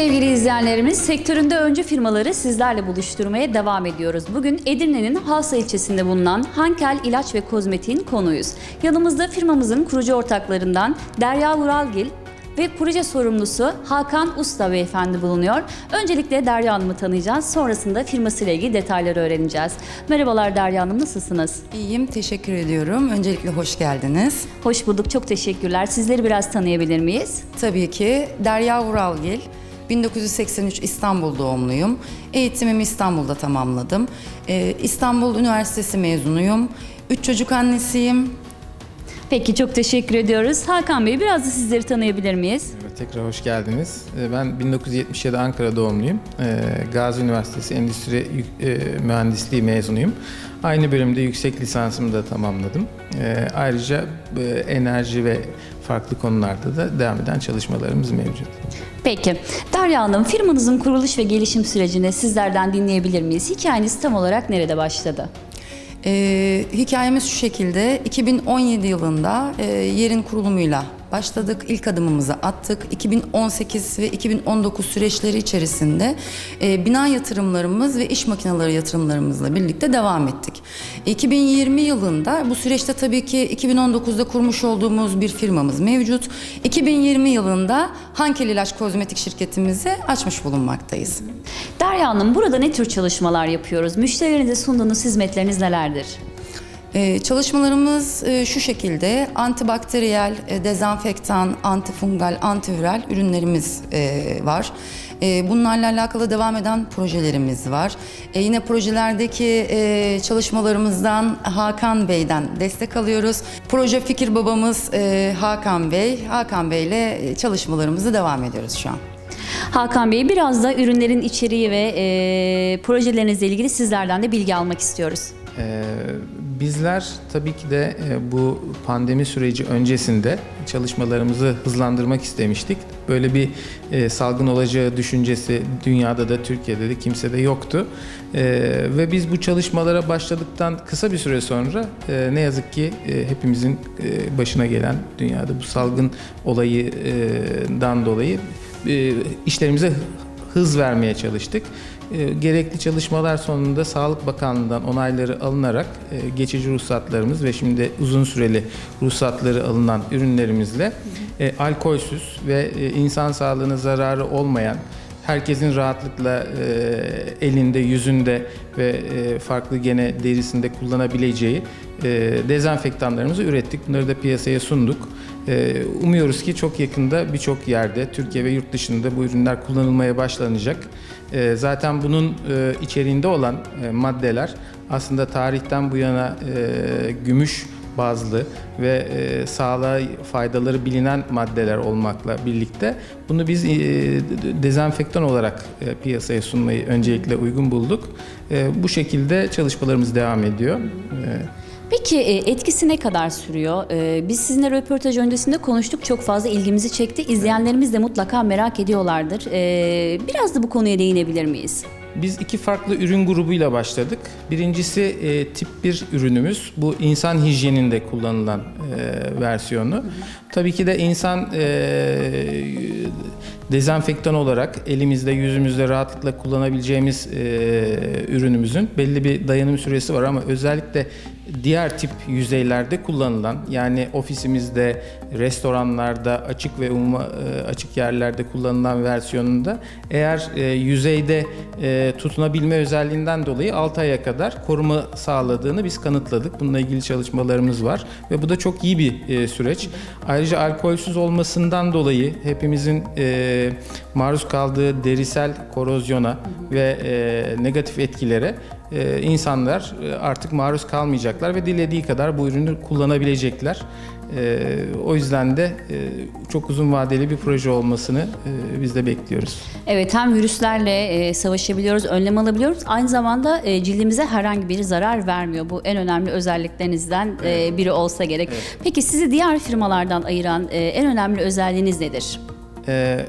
Sevgili izleyenlerimiz, sektöründe öncü firmaları sizlerle buluşturmaya devam ediyoruz. Bugün Edirne'nin Halsa ilçesinde bulunan Hankel İlaç ve Kozmetik'in konuğuyuz. Yanımızda firmamızın kurucu ortaklarından Derya Vuralgil ve proje sorumlusu Hakan Usta Beyefendi bulunuyor. Öncelikle Derya Hanım'ı tanıyacağız. Sonrasında firmasıyla ilgili detayları öğreneceğiz. Merhabalar Derya Hanım, nasılsınız? İyiyim, teşekkür ediyorum. Öncelikle hoş geldiniz. Hoş bulduk, çok teşekkürler. Sizleri biraz tanıyabilir miyiz? Tabii ki Derya Vuralgil. 1983 İstanbul doğumluyum. Eğitimimi İstanbul'da tamamladım. İstanbul Üniversitesi mezunuyum. 3 çocuk annesiyim. Peki, çok teşekkür ediyoruz. Hakan Bey, biraz da sizleri tanıyabilir miyiz? Evet, tekrar hoş geldiniz. Ben 1977 Ankara doğumluyum. Gazi Üniversitesi Endüstri Mühendisliği mezunuyum. Aynı bölümde yüksek lisansımı da tamamladım. Ayrıca enerji ve farklı konularda da devam eden çalışmalarımız mevcut. Peki, Derya Hanım, firmanızın kuruluş ve gelişim sürecini sizlerden dinleyebilir miyiz? Hikayeniz tam olarak nerede başladı? Hikayemiz şu şekilde: 2017 yılında yerin kurulumuyla başladık. İlk adımımızı attık. 2018 ve 2019 süreçleri içerisinde bina yatırımlarımız ve iş makineleri yatırımlarımızla birlikte devam ettik. 2020 yılında bu süreçte tabii ki 2019'da kurmuş olduğumuz bir firmamız mevcut. 2020 yılında Hankel İlaç Kozmetik şirketimizi açmış bulunmaktayız. Derya Hanım, burada ne tür çalışmalar yapıyoruz? Müşterilerinize sunduğunuz hizmetleriniz nelerdir? Çalışmalarımız şu şekilde: antibakteriyel, dezenfektan, antifungal, antiviral ürünlerimiz var. Bunlarla alakalı devam eden projelerimiz var. Yine projelerdeki çalışmalarımızdan Hakan Bey'den destek alıyoruz. Proje fikir babamız Hakan Bey. Hakan Bey ile çalışmalarımızı devam ediyoruz şu an. Hakan Bey, biraz da ürünlerin içeriği ve projelerinizle ilgili sizlerden de bilgi almak istiyoruz. Bizler tabii ki de bu pandemi süreci öncesinde çalışmalarımızı hızlandırmak istemiştik. Böyle bir salgın olacağı düşüncesi dünyada da Türkiye'de de kimsede yoktu. Ve biz bu çalışmalara başladıktan kısa bir süre sonra ne yazık ki hepimizin başına gelen dünyada bu salgın olayından dolayı işlerimize hız vermeye çalıştık. Gerekli çalışmalar sonunda Sağlık Bakanlığı'ndan onayları alınarak geçici ruhsatlarımız ve şimdi uzun süreli ruhsatları alınan ürünlerimizle alkolsüz ve insan sağlığına zararı olmayan, herkesin rahatlıkla elinde, yüzünde ve farklı gene derisinde kullanabileceği dezenfektanlarımızı ürettik. Bunları da piyasaya sunduk. Umuyoruz ki çok yakında birçok yerde, Türkiye ve yurt dışında bu ürünler kullanılmaya başlanacak. Zaten bunun içeriğinde olan maddeler aslında tarihten bu yana gümüş bazlı ve sağlığa faydaları bilinen maddeler olmakla birlikte bunu biz dezenfektan olarak piyasaya sunmayı öncelikle uygun bulduk. Bu şekilde çalışmalarımız devam ediyor. Peki etkisi ne kadar sürüyor? Biz sizinle röportaj öncesinde konuştuk, çok fazla ilgimizi çekti. İzleyenlerimiz de mutlaka merak ediyorlardır. Biraz da bu konuya değinebilir miyiz? Biz iki farklı ürün grubuyla başladık. Birincisi tip 1 ürünümüz. Bu insan hijyeninde kullanılan versiyonu. Tabii ki de insan dezenfektan olarak elimizde, yüzümüzde rahatlıkla kullanabileceğimiz ürünümüzün belli bir dayanım süresi var ama özellikle diğer tip yüzeylerde kullanılan, yani ofisimizde, restoranlarda, açık ve açık yerlerde kullanılan versiyonunda eğer yüzeyde tutunabilme özelliğinden dolayı 6 aya kadar koruma sağladığını biz kanıtladık. Bununla ilgili çalışmalarımız var ve bu da çok iyi bir süreç. Ayrıca alkolsüz olmasından dolayı hepimizin maruz kaldığı derisel korozyona ve negatif etkilere insanlar artık maruz kalmayacaklar ve dilediği kadar bu ürünü kullanabilecekler. O yüzden de çok uzun vadeli bir proje olmasını biz de bekliyoruz. Evet, hem virüslerle savaşabiliyoruz, önlem alabiliyoruz. Aynı zamanda cildimize herhangi bir zarar vermiyor. Bu en önemli özelliklerinizden biri olsa gerek. Evet. Peki sizi diğer firmalardan ayıran en önemli özelliğiniz nedir?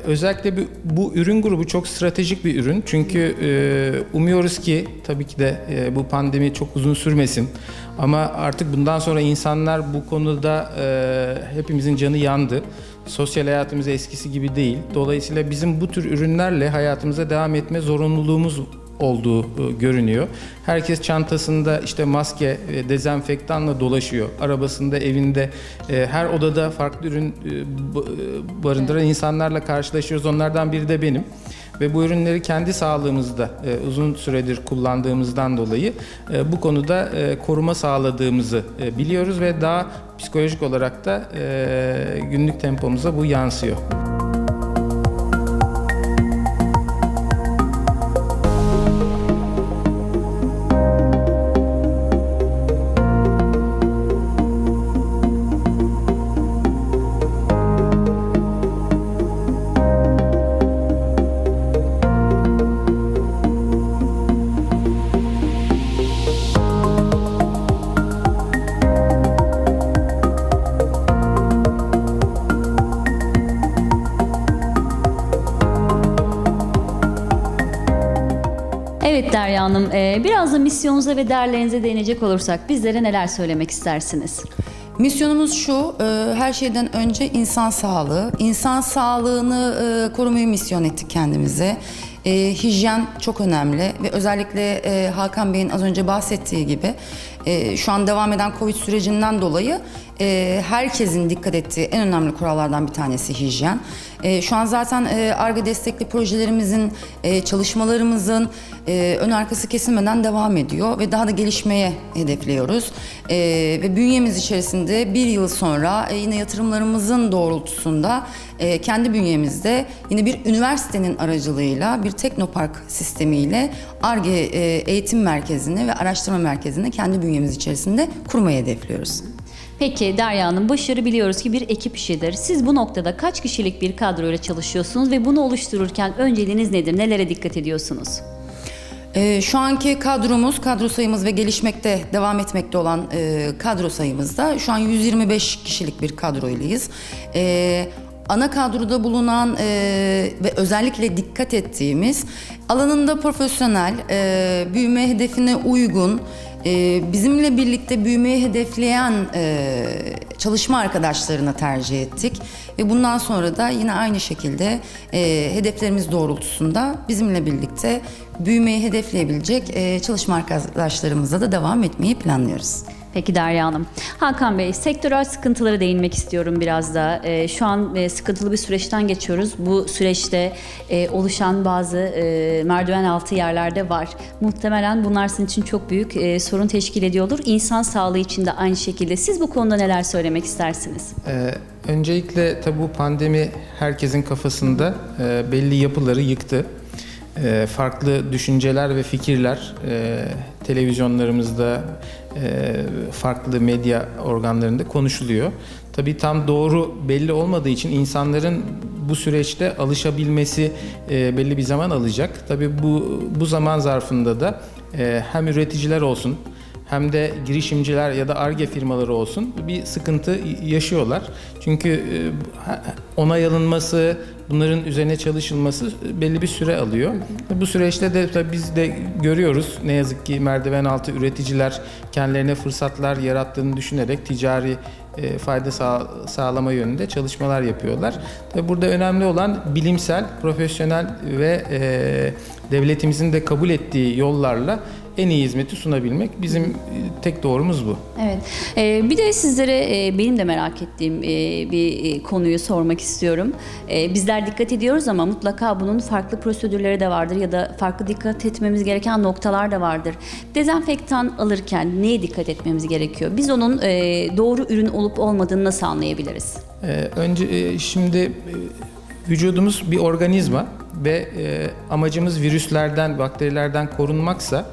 Özellikle bu ürün grubu çok stratejik bir ürün. Çünkü umuyoruz ki tabii ki de bu pandemi çok uzun sürmesin. Ama artık bundan sonra insanlar bu konuda hepimizin canı yandı. Sosyal hayatımız eskisi gibi değil. Dolayısıyla bizim bu tür ürünlerle hayatımıza devam etme zorunluluğumuz olduğu görünüyor. Herkes çantasında işte maske, dezenfektanla dolaşıyor. Arabasında, evinde, her odada farklı ürün barındıran insanlarla karşılaşıyoruz. Onlardan biri de benim. Ve bu ürünleri kendi sağlığımızda uzun süredir kullandığımızdan dolayı bu konuda koruma sağladığımızı biliyoruz ve daha psikolojik olarak da günlük tempomuza bu yansıyor. Evet Derya Hanım, biraz da misyonunuza ve değerlerinize değinecek olursak bizlere neler söylemek istersiniz? Misyonumuz şu, her şeyden önce insan sağlığı. İnsan sağlığını korumayı misyon ettik kendimize. Hijyen çok önemli ve özellikle Hakan Bey'in az önce bahsettiği gibi şu an devam eden Covid sürecinden dolayı herkesin dikkat ettiği en önemli kurallardan bir tanesi hijyen. Şu an zaten Ar-Ge destekli projelerimizin, çalışmalarımızın ön arkası kesilmeden devam ediyor ve daha da gelişmeye hedefliyoruz. Ve bünyemiz içerisinde bir yıl sonra yine yatırımlarımızın doğrultusunda kendi bünyemizde yine bir üniversitenin aracılığıyla bir teknopark sistemiyle Ar-Ge eğitim merkezini ve araştırma merkezini kendi bünyemiz içerisinde kurmayı hedefliyoruz. Peki Derya Hanım, başarı biliyoruz ki bir ekip işidir. Siz bu noktada kaç kişilik bir kadroyla çalışıyorsunuz ve bunu oluştururken önceliğiniz nedir? Nelere dikkat ediyorsunuz? Şu anki kadro sayımız ve gelişmekte, devam etmekte olan kadro sayımızda şu an 125 kişilik bir kadroylayız. Ana kadroda bulunan ve özellikle dikkat ettiğimiz alanında profesyonel, büyüme hedefine uygun, bizimle birlikte büyümeyi hedefleyen çalışma arkadaşlarına tercih ettik. Ve bundan sonra da yine aynı şekilde hedeflerimiz doğrultusunda bizimle birlikte büyümeyi hedefleyebilecek çalışma arkadaşlarımızla da devam etmeyi planlıyoruz. Peki Derya Hanım. Hakan Bey, sektörel sıkıntılara değinmek istiyorum biraz da. Şu an sıkıntılı bir süreçten geçiyoruz. Bu süreçte oluşan bazı merdiven altı yerlerde var. Muhtemelen bunlar sizin için çok büyük sorun teşkil ediyordur. İnsan sağlığı için de aynı şekilde. Siz bu konuda neler söylemek istersiniz? Öncelikle tabii bu pandemi herkesin kafasında belli yapıları yıktı. Farklı düşünceler ve fikirler televizyonlarımızda, farklı medya organlarında konuşuluyor. Tabii tam doğru belli olmadığı için insanların bu süreçte alışabilmesi belli bir zaman alacak. Tabii bu zaman zarfında da hem üreticiler olsun hem de girişimciler ya da Ar-Ge firmaları olsun bir sıkıntı yaşıyorlar. Çünkü onay alınması, bunların üzerine çalışılması belli bir süre alıyor. Bu süreçte de tabii biz de görüyoruz ne yazık ki merdiven altı üreticiler kendilerine fırsatlar yarattığını düşünerek ticari fayda sağlama yönünde çalışmalar yapıyorlar. Tabii burada önemli olan bilimsel, profesyonel ve devletimizin de kabul ettiği yollarla en iyi hizmeti sunabilmek. Bizim tek doğrumuz bu. Evet. Bir de sizlere benim de merak ettiğim bir konuyu sormak istiyorum. Bizler dikkat ediyoruz ama mutlaka bunun farklı prosedürleri de vardır ya da farklı dikkat etmemiz gereken noktalar da vardır. Dezenfektan alırken neye dikkat etmemiz gerekiyor? Biz onun doğru ürün olup olmadığını nasıl anlayabiliriz? Şimdi vücudumuz bir organizma ve amacımız virüslerden, bakterilerden korunmaksa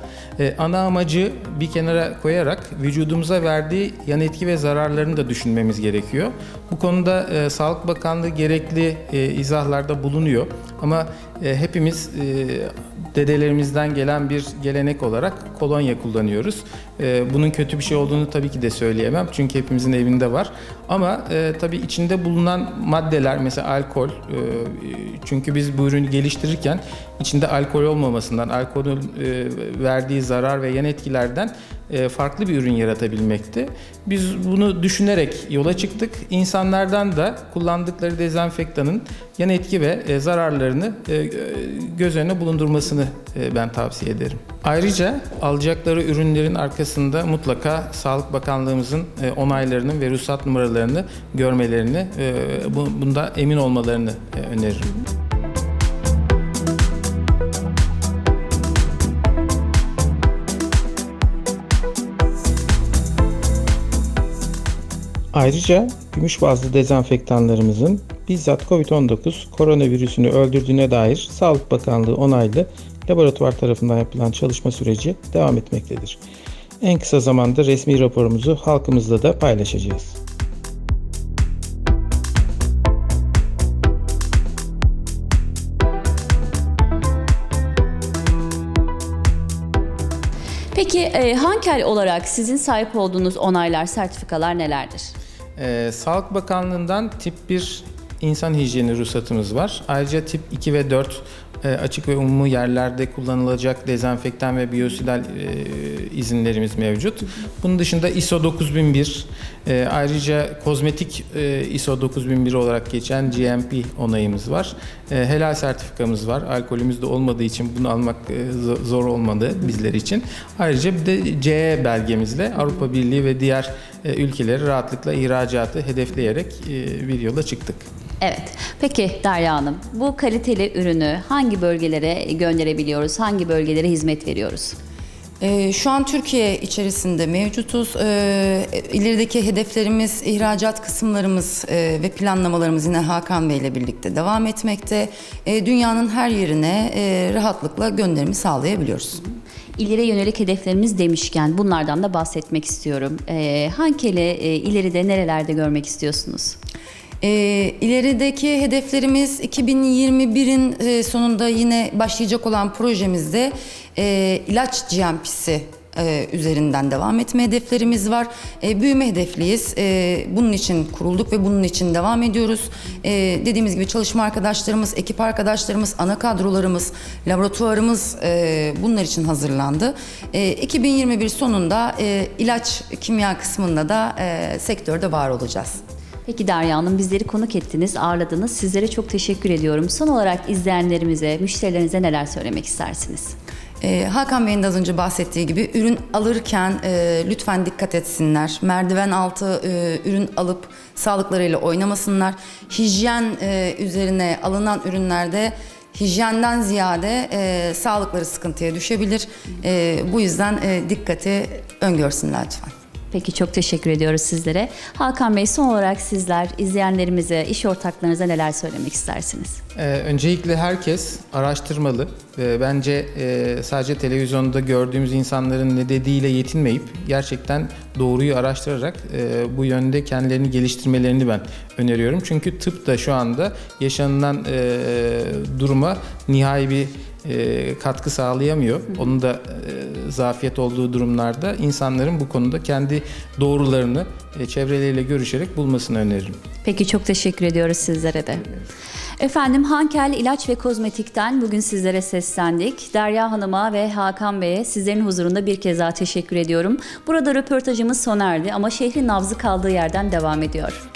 ana amacı bir kenara koyarak vücudumuza verdiği yan etki ve zararlarını da düşünmemiz gerekiyor. Bu konuda Sağlık Bakanlığı gerekli izahlarda bulunuyor ama hepimiz dedelerimizden gelen bir gelenek olarak kolonya kullanıyoruz. Bunun kötü bir şey olduğunu tabii ki de söyleyemem çünkü hepimizin evinde var. Ama tabii içinde bulunan maddeler, mesela alkol, çünkü biz bu ürünü geliştirirken içinde alkol olmamasından, alkolün verdiği zarar ve yan etkilerden farklı bir ürün yaratabilmekti. Biz bunu düşünerek yola çıktık. İnsanlardan da kullandıkları dezenfektanın yan etki ve zararlarını göz önüne bulundurmasını ben tavsiye ederim. Ayrıca alacakları ürünlerin arkasında mutlaka Sağlık Bakanlığımızın onaylarının ve ruhsat numaralarını görmelerini, bunda emin olmalarını öneririm. Ayrıca gümüş bazlı dezenfektanlarımızın bizzat COVID-19 koronavirüsünü öldürdüğüne dair Sağlık Bakanlığı onaylı laboratuvar tarafından yapılan çalışma süreci devam etmektedir. En kısa zamanda resmi raporumuzu halkımızla da paylaşacağız. Peki Hankel olarak sizin sahip olduğunuz onaylar, sertifikalar nelerdir? Sağlık Bakanlığı'ndan tip 1 insan hijyeni ruhsatımız var. Ayrıca tip 2 ve 4 açık ve umumi yerlerde kullanılacak dezenfektan ve biyosidal izinlerimiz mevcut. Bunun dışında ISO 9001, ayrıca kozmetik ISO 9001 olarak geçen GMP onayımız var. Helal sertifikamız var. Alkolümüz de olmadığı için bunu almak zor olmadı bizler için. Ayrıca bir de CE belgemizle Avrupa Birliği ve diğer ülkeleri rahatlıkla ihracatı hedefleyerek bir yola çıktık. Evet. Peki Derya Hanım, bu kaliteli ürünü hangi bölgelere gönderebiliyoruz? Hangi bölgelere hizmet veriyoruz? Şu an Türkiye içerisinde mevcutuz. İlerideki hedeflerimiz, ihracat kısımlarımız ve planlamalarımız yine Hakan Bey ile birlikte devam etmekte. Dünyanın her yerine rahatlıkla gönderimi sağlayabiliyoruz. İleriye yönelik hedeflerimiz demişken bunlardan da bahsetmek istiyorum. Hankel'i ileride nerelerde görmek istiyorsunuz? İlerideki hedeflerimiz 2021'in sonunda yine başlayacak olan projemizde ilaç GMP'si üzerinden devam etme hedeflerimiz var. Büyüme hedefliyiz. Bunun için kurulduk ve bunun için devam ediyoruz. Dediğimiz gibi çalışma arkadaşlarımız, ekip arkadaşlarımız, ana kadrolarımız, laboratuvarımız bunlar için hazırlandı. 2021 sonunda ilaç kimya kısmında da sektörde var olacağız. Peki Derya Hanım, bizleri konuk ettiniz, ağırladınız. Sizlere çok teşekkür ediyorum. Son olarak izleyenlerimize, müşterilerinize neler söylemek istersiniz? Hakan Bey'in de az önce bahsettiği gibi ürün alırken lütfen dikkat etsinler. Merdiven altı ürün alıp sağlıklarıyla oynamasınlar. Hijyen üzerine alınan ürünlerde hijyenden ziyade sağlıkları sıkıntıya düşebilir. Bu yüzden dikkati öngörsünler lütfen. Peki, çok teşekkür ediyoruz sizlere. Hakan Bey, son olarak sizler izleyenlerimize, iş ortaklarınıza neler söylemek istersiniz? Öncelikle herkes araştırmalı. Bence sadece televizyonda gördüğümüz insanların ne dediğiyle yetinmeyip gerçekten doğruyu araştırarak bu yönde kendilerini geliştirmelerini ben öneriyorum. Çünkü tıp da şu anda yaşanılan duruma nihai bir katkı sağlayamıyor. Onun da zafiyet olduğu durumlarda insanların bu konuda kendi doğrularını çevreleriyle görüşerek bulmasını öneririm. Peki, çok teşekkür ediyoruz sizlere de. Efendim, Hankel İlaç ve Kozmetik'ten bugün sizlere seslendik. Derya Hanım'a ve Hakan Bey'e sizlerin huzurunda bir kez daha teşekkür ediyorum. Burada röportajımız sona erdi ama şehrin nabzı kaldığı yerden devam ediyor.